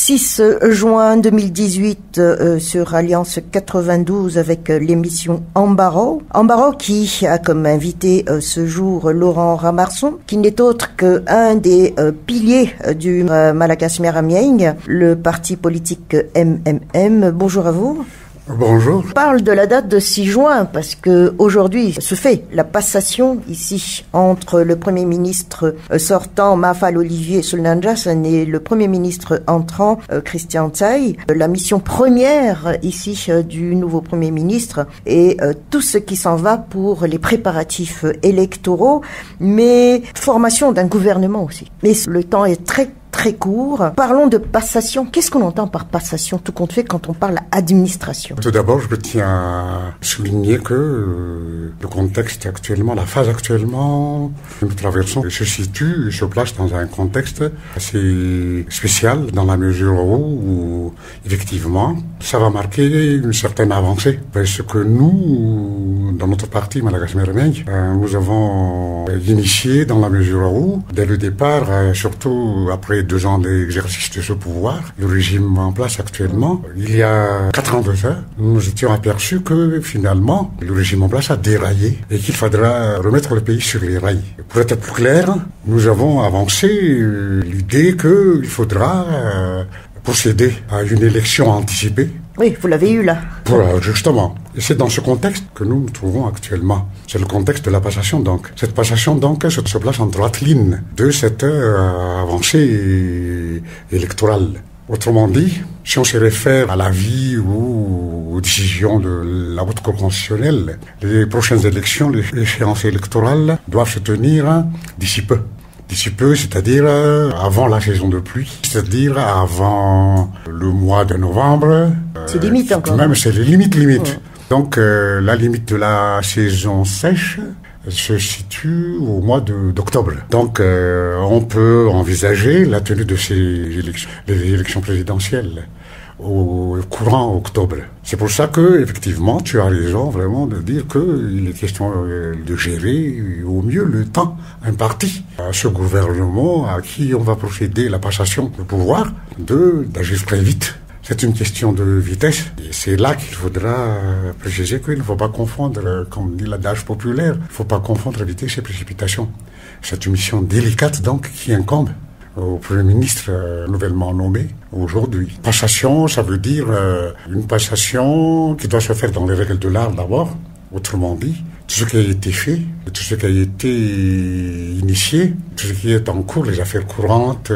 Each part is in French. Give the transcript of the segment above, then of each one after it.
6 juin 2018 sur Alliance 92 avec l'émission Ambaro. Ambaro qui a comme invité ce jour Laurent Ramarson, qui n'est autre qu'un des piliers du Malagasy-Miamieng, le parti politique MMM. Bonjour à vous. Bonjour. On parle de la date de 6 juin parce que aujourd'hui se fait la passation ici entre le Premier ministre sortant Mafal Olivier Sulnanjasan et le Premier ministre entrant Christian Tsai. La mission première ici du nouveau Premier ministre et tout ce qui s'en va pour les préparatifs électoraux, mais formation d'un gouvernement aussi. Mais le temps est très court. Parlons de passation. Qu'est-ce qu'on entend par passation, tout compte fait, quand on parle administration? Tout d'abord, je tiens à souligner que le contexte actuellement, la phase actuellement que nous traversons se place dans un contexte assez spécial dans la mesure où effectivement, ça va marquer une certaine avancée. Parce que nous, dans notre parti Malagasy-Miamieng, nous avons initié dans la mesure où, dès le départ, surtout après 2 ans d'exercice de ce pouvoir, le régime en place actuellement, il y a 4 ans de ça, nous nous étions aperçus que finalement, le régime en place a déraillé et qu'il faudra remettre le pays sur les rails. Pour être plus clair, nous avons avancé l'idée qu'il faudra procéder à une élection anticipée. Oui, vous l'avez eu là. Justement. Et c'est dans ce contexte que nous nous trouvons actuellement. C'est le contexte de la passation donc. Cette passation donc se place en droite ligne de cette avancée électorale. Autrement dit, si on se réfère à l'avis ou aux décisions de la Haute Cour constitutionnelle, les prochaines élections, les échéances électorales doivent se tenir d'ici peu. D'ici peu, c'est-à-dire avant la saison de pluie, c'est-à-dire avant le mois de novembre. C'est limite encore. Même c'est les limites. Ouais. Donc la limite de la saison sèche se situe au mois d'octobre. Donc on peut envisager la tenue de ces élections, les élections présidentielles au courant octobre. C'est pour ça que, effectivement, tu as raison vraiment de dire qu'il est question de gérer au mieux le temps imparti à ce gouvernement à qui on va procéder la passation de pouvoir d'agir très vite. C'est une question de vitesse. Et c'est là qu'il faudra préciser qu'il ne faut pas confondre, comme dit l'adage populaire, il ne faut pas confondre vitesse et précipitation. C'est une mission délicate donc qui incombe au Premier ministre nouvellement nommé aujourd'hui. Passation, ça veut dire une passation qui doit se faire dans les règles de l'art d'abord. Autrement dit, tout ce qui a été fait, tout ce qui a été initié, tout ce qui est en cours, les affaires courantes,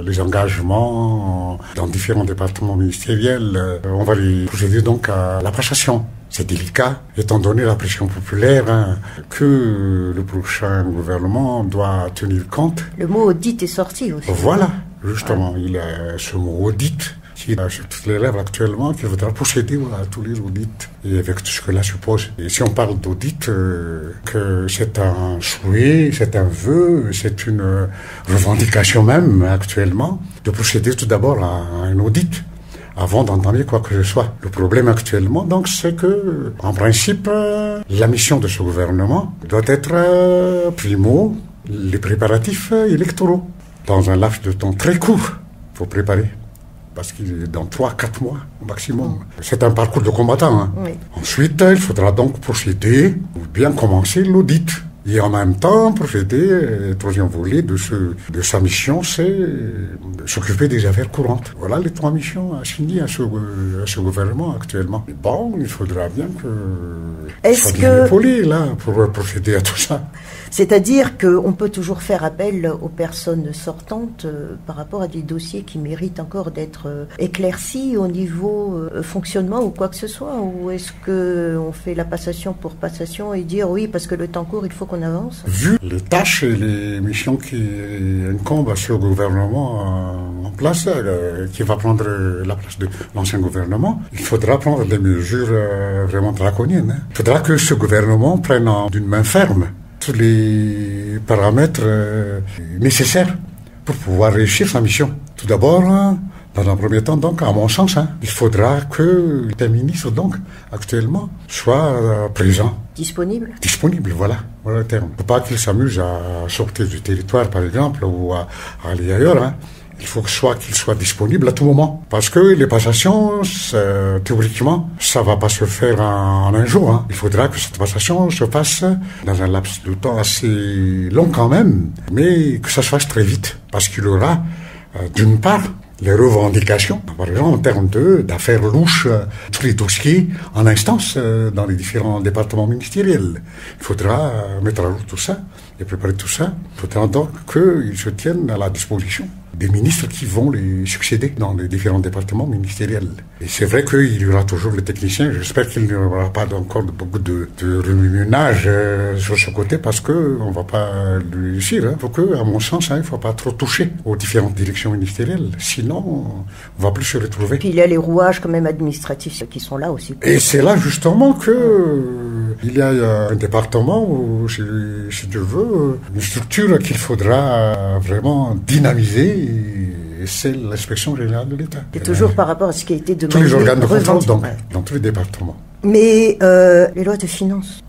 les engagements dans différents départements ministériels, on va les procéder donc à la passation. C'est délicat, étant donné la pression populaire que le prochain gouvernement doit tenir compte. Le mot audit est sorti aussi. Voilà, justement, il y a ce mot audit qui est sur toutes les lèvres actuellement, qu'il faudra procéder à tous les audits, et avec tout ce que cela suppose. Et si on parle d'audit, que c'est un souhait, c'est un vœu, c'est une revendication même actuellement, de procéder tout d'abord à un audit avant d'entamer quoi que ce soit. Le problème actuellement, donc, c'est que, en principe, la mission de ce gouvernement doit être, primo, les préparatifs électoraux. Dans un laps de temps très court, il faut préparer. Parce qu'il est dans 3-4 mois au maximum. C'est un parcours de combattant. Hein. Oui. Ensuite, il faudra donc procéder, ou bien commencer l'audit. Et en même temps, procéder, le troisième volet de sa mission, c'est s'occuper des affaires courantes. Voilà les 3 missions assignées à ce gouvernement actuellement. Mais bon, il faudra bien que soit bien épaulé là pour procéder à tout ça. C'est-à-dire qu'on peut toujours faire appel aux personnes sortantes par rapport à des dossiers qui méritent encore d'être éclaircis au niveau fonctionnement ou quoi que ce soit. Ou est-ce qu'on fait la passation pour passation et dire oui, parce que le temps court, il faut qu'on avance? Vu les tâches et les missions qui incombent à ce gouvernement en place, qui va prendre la place de l'ancien gouvernement, il faudra prendre des mesures vraiment draconiennes. Hein. Il faudra que ce gouvernement prenne d'une main ferme tous les paramètres nécessaires pour pouvoir réussir sa mission. Tout d'abord, dans un premier temps, donc, à mon sens, il faudra que les ministres, donc, actuellement, soient présents. Disponibles, voilà le terme. Il ne faut pas qu'ils s'amusent à sortir du territoire, par exemple, ou à aller ailleurs. il faut qu'il soit disponible à tout moment. Parce que les passations, théoriquement, ça va pas se faire en un jour. Hein. Il faudra que cette passation se fasse dans un laps de temps assez long quand même, mais que ça se fasse très vite. Parce qu'il y aura, d'une part, les revendications, par exemple en termes d'affaires louches, tous les dossiers en instance dans les différents départements ministériels. Il faudra mettre à jour tout ça et préparer tout ça. Il faudra donc qu'ils se tiennent à la disposition des ministres qui vont les succéder dans les différents départements ministériels. Et c'est vrai qu'il y aura toujours les techniciens. J'espère qu'il n'y aura pas encore beaucoup de remue-ménage sur ce côté parce que on va pas le réussir. Il faut que, à mon sens, il faut pas trop toucher aux différentes directions ministérielles. Sinon, on va plus se retrouver. Puis il y a les rouages quand même administratifs qui sont là aussi. Et c'est là justement que il y a un département où, si tu veux, une structure qu'il faudra vraiment dynamiser. Et c'est l'inspection générale de l'État. Et toujours par rapport à ce qui a été demandé. Tous les organes de contrôle, donc, dans tous les départements. Mais les lois de finances.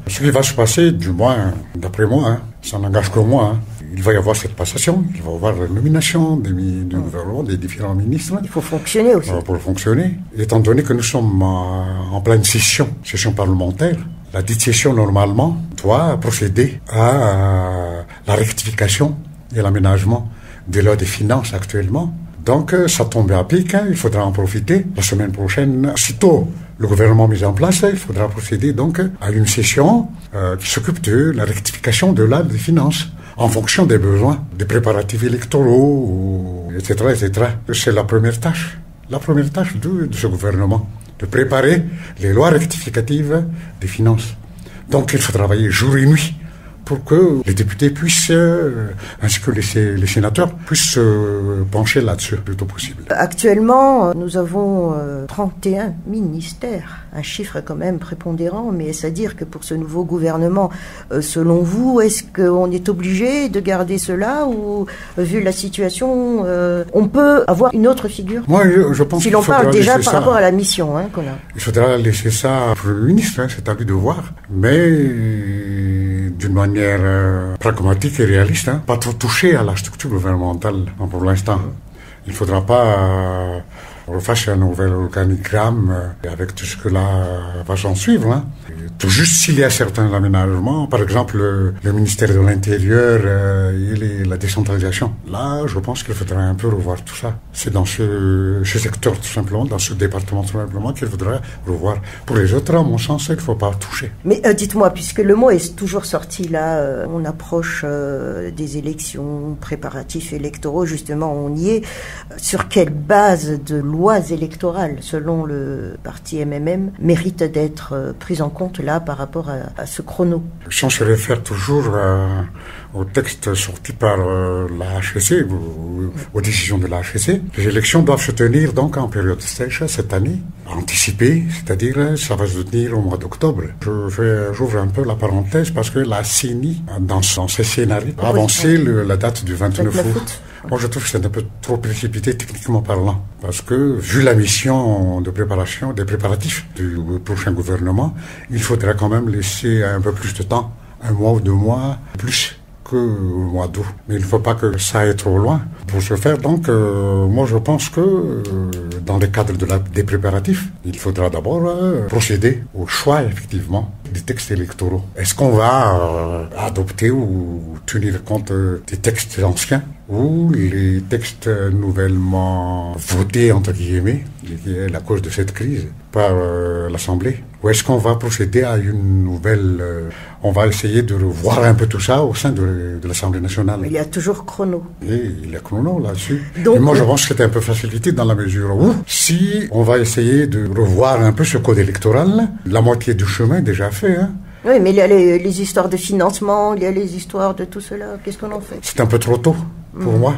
Ce qui va se passer, du moins, d'après moi, ça n'engage que moi. Il va y avoir cette passation, il va y avoir la nomination du gouvernement, des différents ministres. Il faut fonctionner aussi. Pour fonctionner. Étant donné que nous sommes en pleine session parlementaire, la dite session, normalement, doit procéder à la rectification et l'aménagement des lois des finances actuellement. Donc, ça tombe à pic, il faudra en profiter. La semaine prochaine, sitôt le gouvernement mis en place, il faudra procéder donc à une session qui s'occupe de la rectification de la des finances en fonction des besoins, des préparatifs électoraux, etc., etc. C'est la première tâche de ce gouvernement, de préparer les lois rectificatives des finances. Donc, il faut travailler jour et nuit pour que les députés puissent, ainsi que les sénateurs, puissent se pencher là-dessus le plus tôt possible. Actuellement, nous avons 31 ministères, un chiffre quand même prépondérant, mais est-ce à dire que pour ce nouveau gouvernement, selon vous, est-ce qu'on est obligé de garder cela ou, vu la situation, on peut avoir une autre figure? Moi, je pense si l'on parle déjà par rapport à la mission qu'on a. Il faudra laisser ça au Premier ministre, c'est à lui de voir, mais d'une manière pragmatique et réaliste, pas trop toucher à la structure gouvernementale pour l'instant. Il ne faudra pas refaire un nouvel organigramme avec tout ce que là va s'en suivre. Tout juste s'il y a certains aménagements, par exemple le ministère de l'Intérieur et la décentralisation. Là, je pense qu'il faudra un peu revoir tout ça. C'est dans ce secteur tout simplement, dans ce département tout simplement qu'il faudra revoir. Pour les autres, à mon sens, il ne faut pas toucher. Mais dites-moi, puisque le mot est toujours sorti là, on approche des élections, préparatifs électoraux, justement on y est. Sur quelle base de lois électorales, selon le parti MMM, mérite d'être prise en compte là par rapport à ce chrono? Si on se réfère toujours au texte sorti par la HEC, aux décisions de la HEC, les élections doivent se tenir donc en période sèche cette année, anticipée, c'est-à-dire ça va se tenir au mois d'octobre. J'ouvre un peu la parenthèse parce que la CENI, dans ses scénarios, a avancé la date du 29 août. Moi, je trouve que c'est un peu trop précipité techniquement parlant, parce que vu la mission de préparation, des préparatifs du prochain gouvernement, il faudra quand même laisser un peu plus de temps, 1 mois ou 2 mois, plus que au mois d'août. Mais il ne faut pas que ça aille trop loin pour ce faire. Donc, moi, je pense que dans le cadre des préparatifs, il faudra d'abord procéder au choix, effectivement, des textes électoraux. Est-ce qu'on va adopter ou tenir compte des textes anciens ou les textes nouvellement votés, entre guillemets, à cause de cette crise, par l'Assemblée? Ou est-ce qu'on va procéder à une nouvelle... on va essayer de revoir un peu tout ça au sein de l'Assemblée nationale. Mais il y a toujours chrono. Et il y a chrono là-dessus. Donc, et moi, je pense que c'est un peu facilité dans la mesure où, si on va essayer de revoir un peu ce code électoral, la moitié du chemin est déjà fait, Oui, mais il y a les histoires de financement, il y a les histoires de tout cela. Qu'est-ce qu'on en fait? C'est un peu trop tôt, pour moi.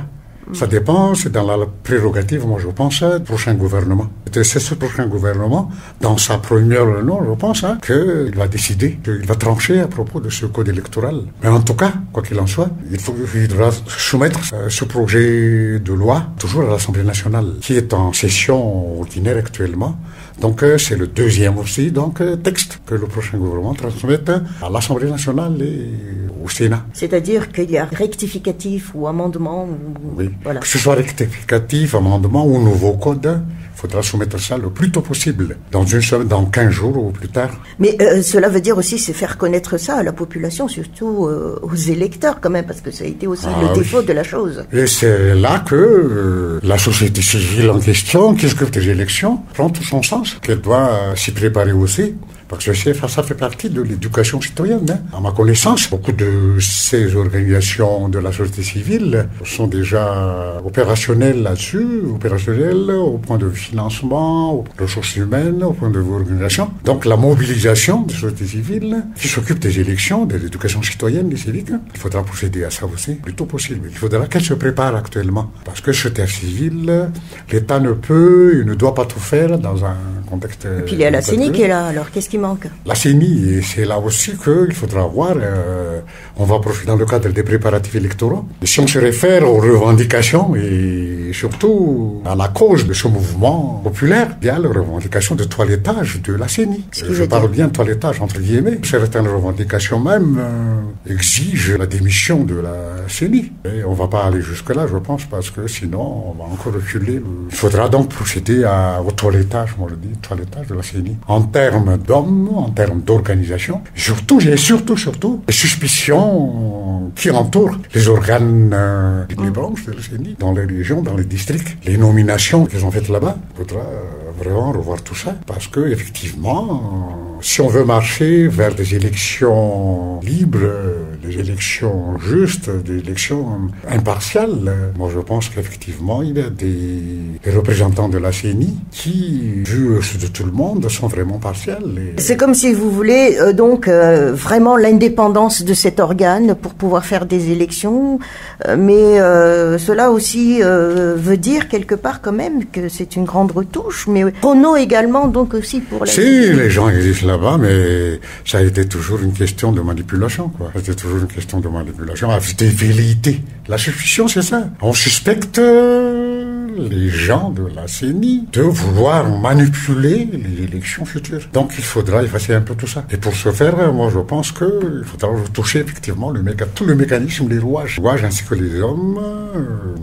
Ça dépend, c'est dans la prérogative, moi je pense, du prochain gouvernement. C'est ce prochain gouvernement, dans sa première réunion, je pense, qu'il va décider, qu'il va trancher à propos de ce code électoral. Mais en tout cas, quoi qu'il en soit, il devra soumettre ce projet de loi toujours à l'Assemblée nationale, qui est en session ordinaire actuellement, Donc c'est le deuxième aussi texte que le prochain gouvernement transmette à l'Assemblée nationale et au Sénat. C'est-à-dire qu'il y a rectificatif ou amendement Oui, voilà. Que ce soit rectificatif, amendement ou nouveau code, il faudra soumettre ça le plus tôt possible, dans une semaine, dans 15 jours ou plus tard. Mais cela veut dire aussi, c'est faire connaître ça à la population, surtout aux électeurs quand même, parce que ça a été aussi le défaut de la chose. Et c'est là que la société civile en question, qui s'occupe des élections, prend tout son sens, qu'elle doit s'y préparer aussi. Parce que ça fait partie de l'éducation citoyenne. À ma connaissance, beaucoup de ces organisations de la société civile sont déjà opérationnelles là-dessus, opérationnelles au point de vue financement, aux ressources humaines, au point de vue organisation. Donc la mobilisation de la société civile qui s'occupe des élections, de l'éducation citoyenne, des civiques, il faudra procéder à ça aussi, le plus tôt possible. Il faudra qu'elle se prépare actuellement. Parce que ce terre civile, l'État ne peut, il ne doit pas tout faire dans un contexte... Et puis il y a la CENI qui est là, alors qu'est-ce qui manque? La CENI, et c'est là aussi qu'il faudra voir, on va profiter dans le cadre des préparatifs électoraux. Et si on se réfère aux revendications et surtout à la cause de ce mouvement populaire, il y a la revendication de toilettage de la CENI. Je parle bien de toilettage entre guillemets. Certaines revendications même exigent la démission de la CENI. Et on ne va pas aller jusque-là, je pense, parce que sinon on va encore reculer. Il faudra donc procéder au toilettage, moi je dis, toilettage de la CENI. En termes d'hommes, en termes d'organisation, surtout les suspicions qui entourent les organes des branches de la CENI, dans les régions, dans les districts, les nominations qu'ils ont faites là-bas. Il faudra vraiment revoir tout ça, parce que effectivement, si on veut marcher vers des élections libres, des élections justes, des élections impartiales, moi je pense qu'effectivement il y a des représentants de la CENI qui, vu de tout le monde, sont vraiment partiels. C'est comme si vous voulez vraiment l'indépendance de cet organe pour pouvoir faire des élections, mais cela aussi veut dire quelque part quand même que c'est une grande retouche, mais Renault également donc aussi pour la... Si, les gens existent là-bas, mais ça a été toujours une question de manipulation, quoi. C'était toujours une question de manipulation, avec des velléités. La suspicion, c'est ça. On suspecte les gens de la CENI de vouloir manipuler les élections futures. Donc il faudra effacer un peu tout ça. Et pour ce faire, moi je pense qu'il faudra retoucher effectivement tout le mécanisme, les rouages ainsi que les hommes.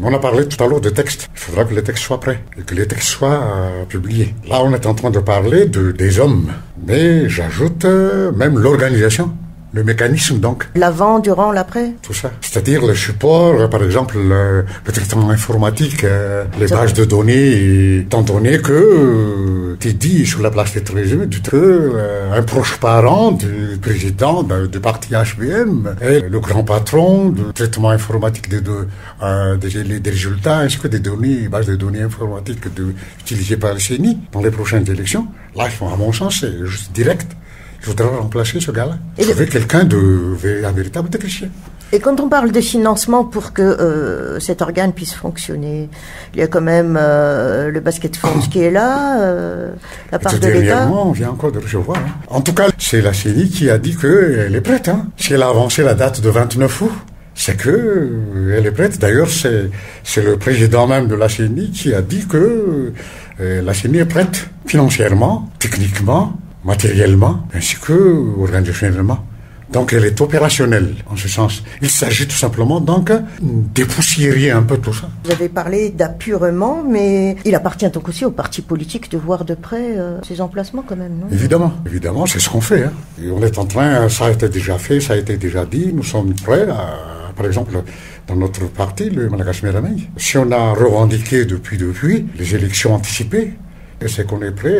On a parlé tout à l'heure de textes. Il faudra que les textes soient prêts et que les textes soient publiés. Là on est en train de parler des hommes, mais j'ajoute même l'organisation. Le mécanisme, donc. L'avant, durant, l'après. Tout ça. C'est-à-dire le support, par exemple, le traitement informatique, les bases de données, étant donné que t'es dit sur la place des trésors que un proche parent du président du parti HBM est le grand patron du traitement informatique des résultats, ainsi que des données, bases de données informatiques utilisées par le CENI dans les prochaines élections. Là, à mon sens, c'est juste direct. Il faudra remplacer ce gars-là. Trouver quelqu'un un véritable technicien. Et quand on parle de financement pour que cet organe puisse fonctionner, il y a quand même le basket fund qui est là, la part de l'État. Dernièrement, on vient encore de recevoir. Hein. En tout cas, c'est la CENI qui a dit qu'elle est prête. Hein. Si elle a avancé la date de 29 août, c'est que elle est prête. D'ailleurs, c'est le président même de la CENI qui a dit que la CENI est prête financièrement, techniquement, matériellement, ainsi que organisationnellement. Donc elle est opérationnelle en ce sens. Il s'agit tout simplement donc dépoussiérer un peu tout ça. Vous avez parlé d'apurement, mais il appartient donc aussi aux partis politiques de voir de près ces emplacements quand même, non? Évidemment, c'est ce qu'on fait. Hein. Et on est en train, ça a été déjà fait, ça a été déjà dit, nous sommes prêts par exemple, dans notre parti, le Malagasy Merameng, si on a revendiqué depuis les élections anticipées, c'est qu'on est prêt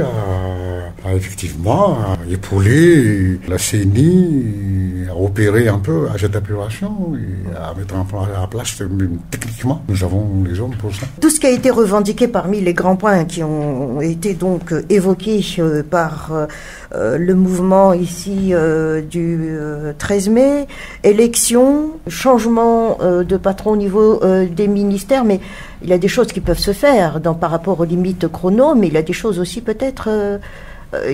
à effectivement épauler la CENI, à opérer un peu à cette application et à mettre en place techniquement. Nous avons les hommes pour ça. Tout ce qui a été revendiqué parmi les grands points qui ont été donc évoqués par le mouvement ici du 13 mai, élection, changement de patron au niveau des ministères, mais il y a des choses qui peuvent se faire par rapport aux limites chrono, mais il y a des choses aussi peut-être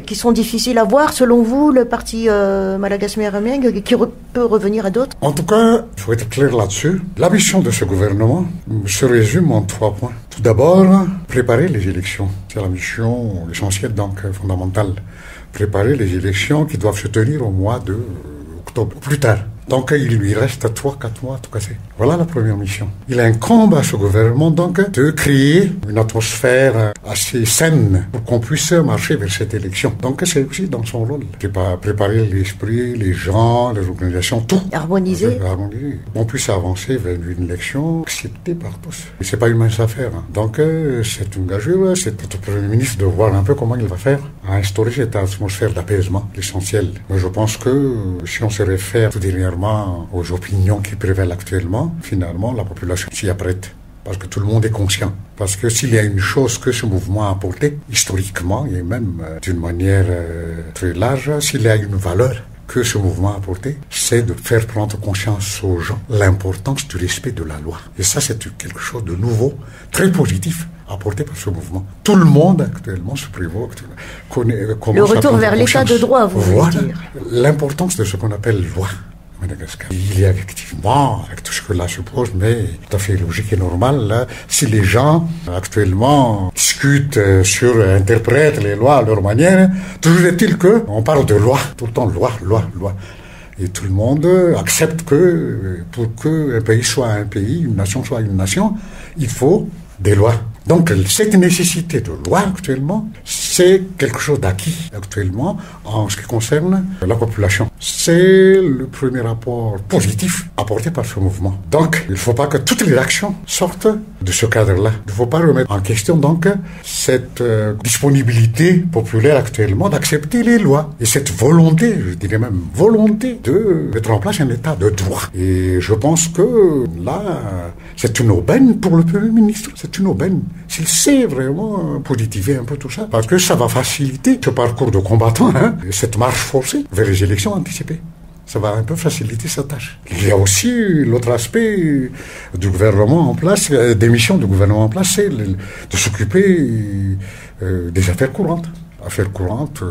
qui sont difficiles à voir. Selon vous, le parti Malagasy Merameng, qui peut revenir à d'autres? En tout cas, il faut être clair là-dessus. La mission de ce gouvernement se résume en 3 points. Tout d'abord, préparer les élections. C'est la mission essentielle, donc fondamentale. Préparer les élections qui doivent se tenir au mois d'octobre, plus tard. Donc il lui reste 3-4 mois à tout casser. Voilà la première mission. Il incombe à ce gouvernement donc de créer une atmosphère assez saine pour qu'on puisse marcher vers cette élection. Donc c'est aussi dans son rôle. Préparer l'esprit, les gens, les organisations, tout. Harmoniser. On puisse avancer vers une élection acceptée par tous. Et c'est pas une mince affaire. Donc c'est une gageure, c'est pour le Premier ministre de voir un peu comment il va faire à instaurer cette atmosphère d'apaisement, l'essentiel. Mais je pense que si on se réfère tout dernièrement aux opinions qui prévalent actuellement, finalement, la population s'y apprête. Parce que tout le monde est conscient. Parce que s'il y a une chose que ce mouvement a apporté, historiquement, et même d'une manière très large, s'il y a une valeur que ce mouvement a apporté, c'est de faire prendre conscience aux gens l'importance du respect de la loi. Et ça, c'est quelque chose de nouveau, très positif, apporté par ce mouvement. Tout le monde actuellement se prévaut, connaît le retour vers l'état de droit, vous voulez dire. L'importance de ce qu'on appelle loi. Madagascar. Il y a effectivement, avec tout ce que là suppose, mais tout à fait logique et normal, là, si les gens actuellement discutent interprètent les lois à leur manière, toujours est-il qu'on parle de loi, tout le temps loi. Et tout le monde accepte que pour qu'un pays soit un pays, une nation soit une nation, il faut des lois. Donc cette nécessité de loi actuellement, c'est quelque chose d'acquis actuellement en ce qui concerne la population. C'est le premier rapport positif apporté par ce mouvement. Donc il ne faut pas que toutes les actions sortent de ce cadre-là. Il ne faut pas remettre en question donc cette disponibilité populaire actuellement d'accepter les lois et cette volonté, je dirais même volonté de mettre en place un état de droit. Et je pense que là, c'est une aubaine pour le Premier ministre, c'est une aubaine. S'il sait vraiment positiver un peu tout ça, parce que ça va faciliter ce parcours de combattant, cette marche forcée vers les élections anticipées. Ça va un peu faciliter sa tâche. Il y a aussi l'autre aspect du gouvernement en place, des missions du gouvernement en place, c'est de s'occuper des affaires courantes. Affaires courantes,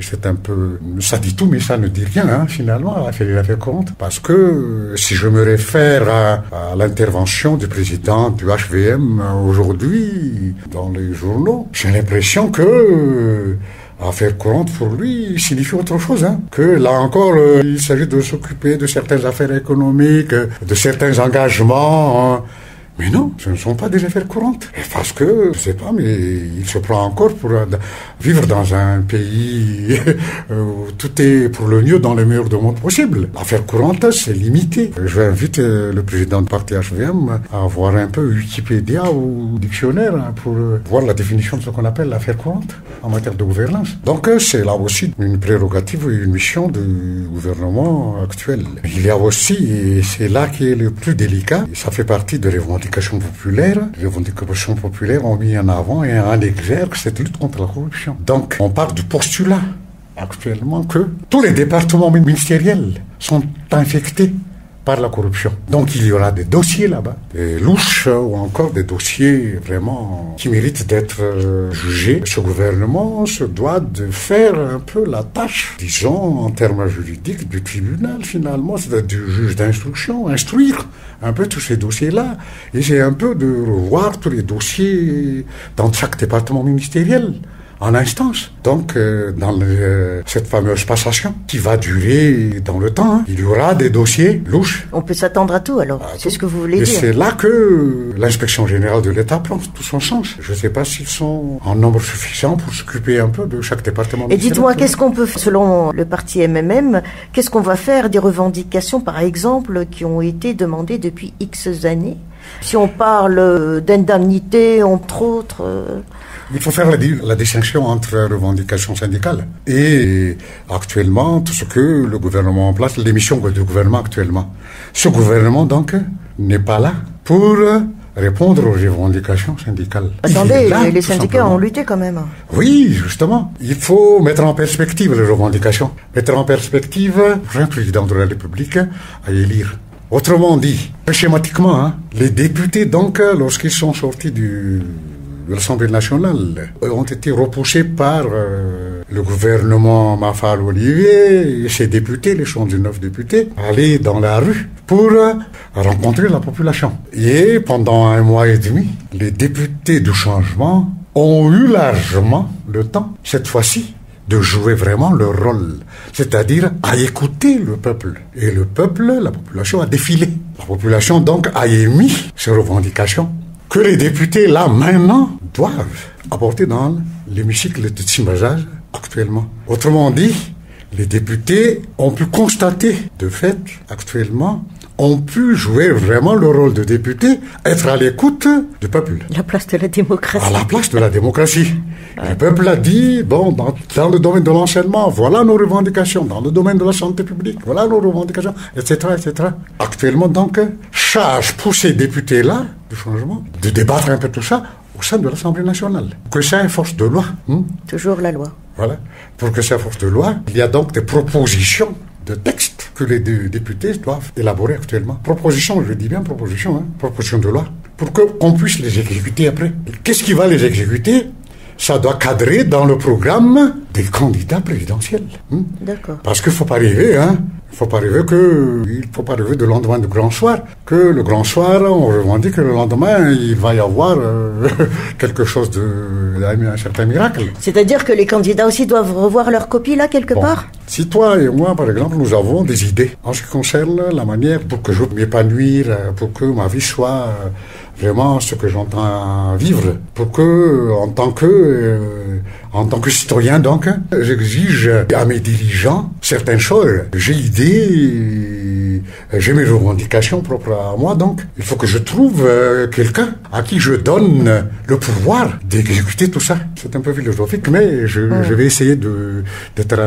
c'est un peu... Ça dit tout, mais ça ne dit rien, finalement, à faire les affaires courantes. Parce que si je me réfère à l'intervention du président du HVM aujourd'hui dans les journaux, j'ai l'impression que... affaires courantes pour lui signifie autre chose, que là encore il s'agit de s'occuper de certaines affaires économiques, de certains engagements, mais non, ce ne sont pas des affaires courantes. Parce que, je sais pas, mais il se prend encore pour vivre dans un pays où tout est pour le mieux dans le meilleur des mondes possible. L'affaire courante, c'est limité. Je vais inviter le président du parti HVM à voir un peu Wikipédia ou dictionnaire pour voir la définition de ce qu'on appelle l'affaire courante en matière de gouvernance. Donc, c'est là aussi une prérogative et une mission du gouvernement actuel. Il y a aussi, et c'est là qui est le plus délicat, ça fait partie de revendications populaires. Les revendications populaires ont mis en avant et en exergue cette lutte contre la corruption. Donc, on part du postulat actuellement que tous les départements ministériels sont infectés par la corruption. Donc, il y aura des dossiers là-bas, des louches ou encore des dossiers vraiment qui méritent d'être jugés. Ce gouvernement se doit de faire un peu la tâche, disons, en termes juridiques, du tribunal finalement, c'est-à-dire du juge d'instruction, instruire un peu tous ces dossiers-là, et c'est un peu de revoir tous les dossiers dans chaque département ministériel en instance. Donc, dans cette fameuse passation qui va durer dans le temps, il y aura des dossiers louches. On peut s'attendre à tout, alors. C'est ce que vous voulez dire. Et c'est là que l'inspection générale de l'État prend tout son sens. Je ne sais pas s'ils sont en nombre suffisant pour s'occuper un peu de chaque département. Et dites-moi, qu'est-ce qu'on peut, selon le parti MMM, qu'est-ce qu'on va faire des revendications, par exemple, qui ont été demandées depuis X années? Si on parle d'indemnité, entre autres... Il faut faire la distinction entre revendications syndicales et actuellement tout ce que le gouvernement en place, les missions du gouvernement actuellement. Ce gouvernement donc n'est pas là pour répondre aux revendications syndicales. Attendez, les syndicats ont lutté quand même. Oui, justement. Il faut mettre en perspective les revendications. Mettre en perspective un président de la République à élire. Autrement dit, schématiquement, les députés donc, lorsqu'ils sont sortis de l'Assemblée nationale, ont été repoussés par le gouvernement Mafal Olivier et ses députés, les 79 députés, aller dans la rue pour rencontrer la population. Et pendant 1 mois et demi, les députés du changement ont eu largement le temps, cette fois-ci, de jouer vraiment leur rôle, c'est-à-dire à écouter le peuple. Et le peuple, la population a défilé. La population donc a émis ces revendications que les députés, là, maintenant, doivent apporter dans l'hémicycle de Tsimbaja actuellement. Autrement dit, les députés ont pu constater, de fait, actuellement, ont pu jouer vraiment le rôle de député, être à l'écoute du peuple. La place de la démocratie. À la place de la démocratie. Le peuple a dit, bon, dans le domaine de l'enseignement, voilà nos revendications. Dans le domaine de la santé publique, voilà nos revendications, etc., etc. Actuellement, donc, charge pour ces députés-là, du changement, de débattre un peu tout ça au sein de l'Assemblée nationale. Que ça ait force de loi. Toujours la loi. Voilà. Pour que ça ait force de loi, il y a donc des propositions de textes que les députés doivent élaborer actuellement. Proposition, je dis bien proposition, proposition de loi, pour qu'on puisse les exécuter après. Qu'est-ce qui va les exécuter? Ça doit cadrer dans le programme des candidats présidentiels. D'accord. Parce qu'il ne faut pas rêver, il faut pas rêver de lendemain du grand soir. Que le grand soir, on revendique que le lendemain, il va y avoir quelque chose un certain miracle. C'est-à-dire que les candidats aussi doivent revoir leur copie là, quelque part? Si toi et moi, par exemple, nous avons des idées en ce qui concerne la manière pour que je m'épanouisse, pour que ma vie soit vraiment ce que j'entends vivre, pour que, en tant que citoyen, donc, j'exige à mes dirigeants certaines choses. J'ai idée, j'ai mes revendications propres à moi, donc, il faut que je trouve quelqu'un à qui je donne le pouvoir d'exécuter tout ça. C'est un peu philosophique, mais je vais essayer d'être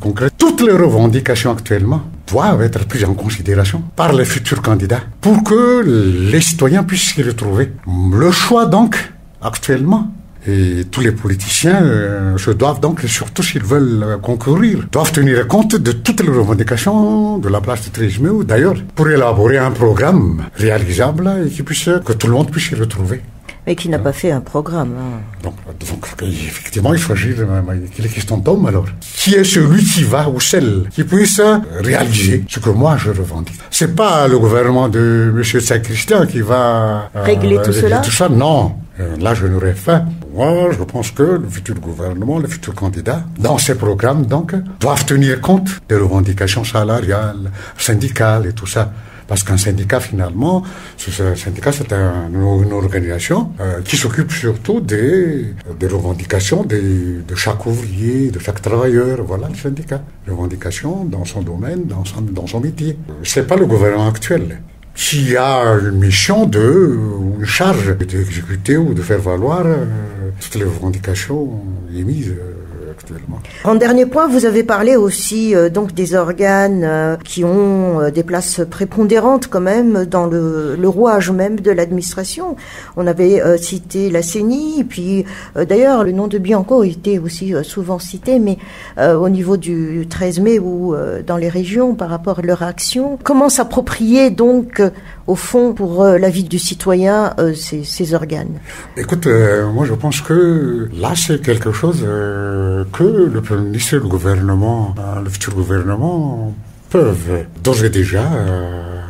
concret. Toutes les revendications actuellement doivent être prises en considération par les futurs candidats pour que les citoyens puissent s'y retrouver. Le choix, donc, actuellement, et tous les politiciens se doivent donc, surtout s'ils veulent concourir, doivent tenir compte de toutes les revendications de la place du 13 mai, ou d'ailleurs, pour élaborer un programme réalisable et que tout le monde puisse s'y retrouver. Mais qui n'a pas fait un programme. Donc, effectivement, il s'agit qu'il est question d'homme, alors. Qui est celui qui va, ou celle, qui puisse réaliser ce que moi je revendique? C'est pas le gouvernement de M. Saint-Christian qui va régler tout cela? Tout ça, non. Là, je n'aurais fait. Moi, je pense que le futur gouvernement, les futurs candidats, dans ces programmes, donc, doivent tenir compte des revendications salariales, syndicales et tout ça. Parce qu'un syndicat, finalement, c'est une organisation qui s'occupe surtout des revendications de chaque ouvrier, de chaque travailleur. Voilà le syndicat. Revendications dans son domaine, dans son métier. C'est pas le gouvernement actuel qui a une mission ou une charge d'exécuter ou de faire valoir toutes les revendications émises actuellement. En dernier point, vous avez parlé aussi donc des organes qui ont des places prépondérantes quand même dans le rouage même de l'administration. On avait cité la CENI, et puis d'ailleurs le nom de Bianco était aussi souvent cité, mais au niveau du 13 mai ou dans les régions par rapport à leur action. Comment s'approprier donc au fond pour la vie du citoyen ces organes? Écoute, moi je pense que là c'est quelque chose que le Premier ministre et le gouvernement, le futur gouvernement peuvent d'ores et déjà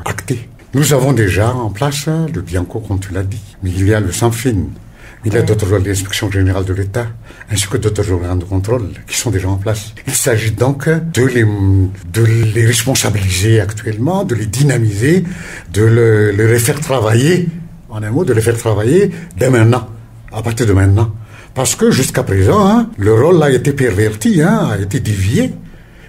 acter. Nous avons déjà en place le Bianco, comme tu l'as dit, mais il y a le Sanfin, il y a d'autres organes d'inspection générale de l'État, ainsi que d'autres organes de contrôle qui sont déjà en place. Il s'agit donc de les responsabiliser actuellement, de les dynamiser, de les faire travailler, en un mot, de les faire travailler dès maintenant, à partir de maintenant. Parce que jusqu'à présent, le rôle a été perverti, a été dévié.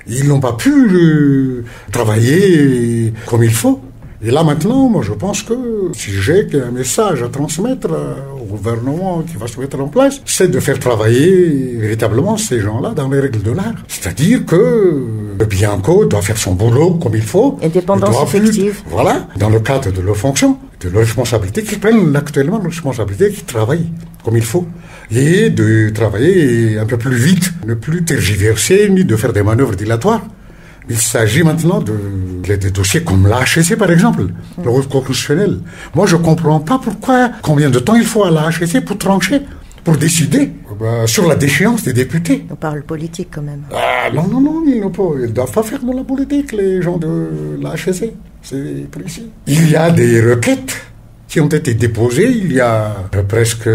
Ils n'ont pas pu travailler comme il faut. Et là maintenant, moi je pense que si j'ai un message à transmettre au gouvernement qui va se mettre en place, c'est de faire travailler véritablement ces gens-là dans les règles de l'art. C'est-à-dire que le Bianco doit faire son boulot comme il faut. Indépendance effective. Voilà, dans le cadre de leurs fonctions, de leurs responsabilités, qu'ils prennent actuellement leurs responsabilités, qu'ils travaillent comme il faut. Et de travailler un peu plus vite, ne plus tergiverser, ni de faire des manœuvres dilatoires. Il s'agit maintenant des dossiers comme l'HEC, par exemple, le recours constitutionnel. Moi, je ne comprends pas combien de temps il faut à l'HEC pour trancher, pour décider sur la déchéance des députés. On parle politique quand même. Non, ils ne doivent pas faire de la politique, les gens de l'HEC. C'est précis. Il y a des requêtes qui ont été déposées il y a presque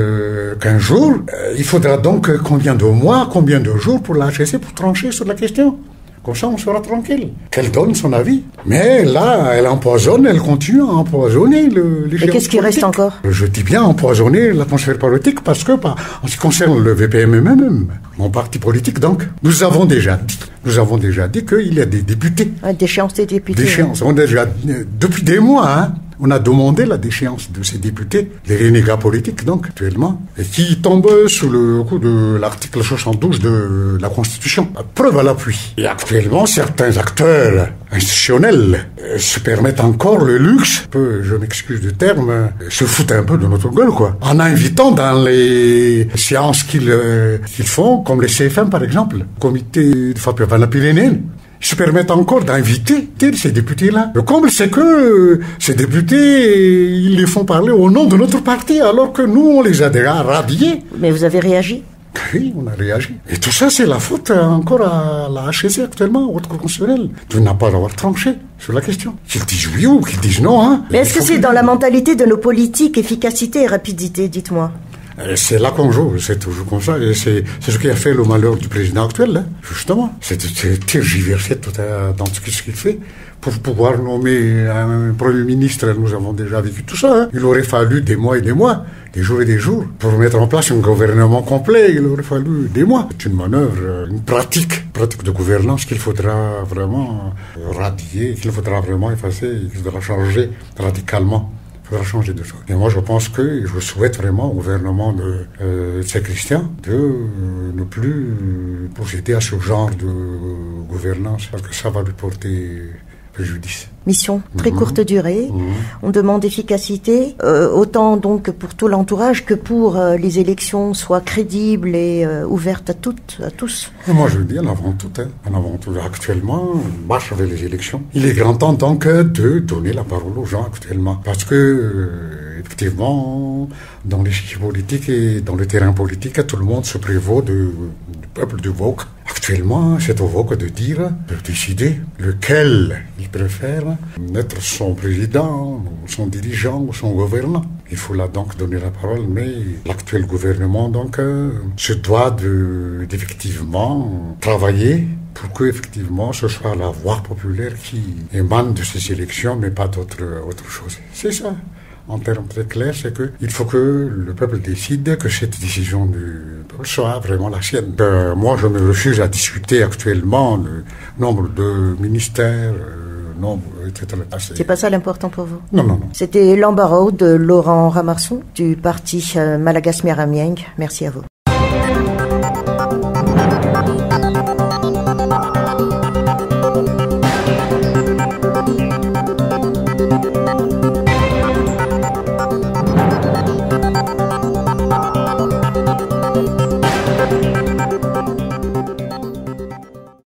15 jours. Il faudra donc combien de mois, combien de jours pour la HCC pour trancher sur la question. Comme ça, on sera tranquille. Qu'elle donne son avis. Mais là, elle empoisonne, elle continue à empoisonner les Et qu'est-ce qui reste encore? Je dis bien empoisonner l'atmosphère politique parce que, en ce qui concerne le VPM, mon parti politique, donc, nous avons déjà dit qu'il y a des députés. Ah, déchéance des députés. Déchéance. On a déjà, depuis des mois, on a demandé la déchéance de ces députés, les renégats politiques, donc, actuellement, et qui tombent sous le coup de l'article 72 de la Constitution. Preuve à l'appui. Et actuellement, certains acteurs institutionnels se permettent encore le luxe, je m'excuse du terme, se foutent un peu de notre gueule, quoi. En invitant dans les séances qu'ils font, comme les CFM, par exemple, comité de Fapia-Pyrénéenne, ils se permettent encore d'inviter ces députés-là. Le comble, c'est que ces députés, ils les font parler au nom de notre parti, alors que nous, on les a déjà radiés. Mais vous avez réagi? Oui, on a réagi. Et tout ça, c'est la faute encore à la HCC actuellement, au Cour constitutionnelle, de ne pas avoir tranché sur la question. Qu'ils disent oui ou qu'ils disent non. Hein. Mais est-ce que c'est dans la mentalité de nos politiques, efficacité et rapidité, dites-moi? C'est là qu'on joue, c'est toujours comme ça. Et c'est ce qui a fait le malheur du président actuel, hein, justement. C'est tergiversé tout dans ce qu'il fait. Pour pouvoir nommer un Premier ministre, nous avons déjà vécu tout ça. Hein. Il aurait fallu des mois et des mois, des jours et des jours, pour mettre en place un gouvernement complet. Il aurait fallu des mois. C'est une manœuvre, une pratique de gouvernance qu'il faudra vraiment radier, qu'il faudra vraiment effacer, qu'il faudra changer radicalement. Il faudra changer de choses. Et moi, je pense que je souhaite vraiment au gouvernement de Saint-Christian de ne plus procéder à ce genre de gouvernance, parce que ça va lui porter préjudice. Mission très courte durée. On demande efficacité, autant donc pour tout l'entourage que pour les élections soient crédibles et ouvertes à toutes, à tous. Et moi, je dis en avant tout. Actuellement, on marche avec les élections. Il est grand temps donc de donner la parole aux gens actuellement, parce que effectivement, dans l'échiquier politique et dans le terrain politique, tout le monde se prévaut du peuple du Vaucq. Actuellement, c'est au Vaucq de dire, de décider lequel il préfère être son président, ou son dirigeant, ou son gouvernant. Il faut là donc donner la parole, mais l'actuel gouvernement donc se doit d'effectivement travailler pour que effectivement ce soit la voix populaire qui émane de ces élections, mais pas autre chose. C'est ça. En termes très clairs, c'est qu'il faut que le peuple décide, que cette décision du peuple soit vraiment la sienne. Moi, je me refuse à discuter actuellement le nombre de ministères, nombre, etc. C'est pas ça l'important pour vous? Non. C'était l'embarras de Laurent Ramarson du parti Malagasy Miaramieng. Merci à vous.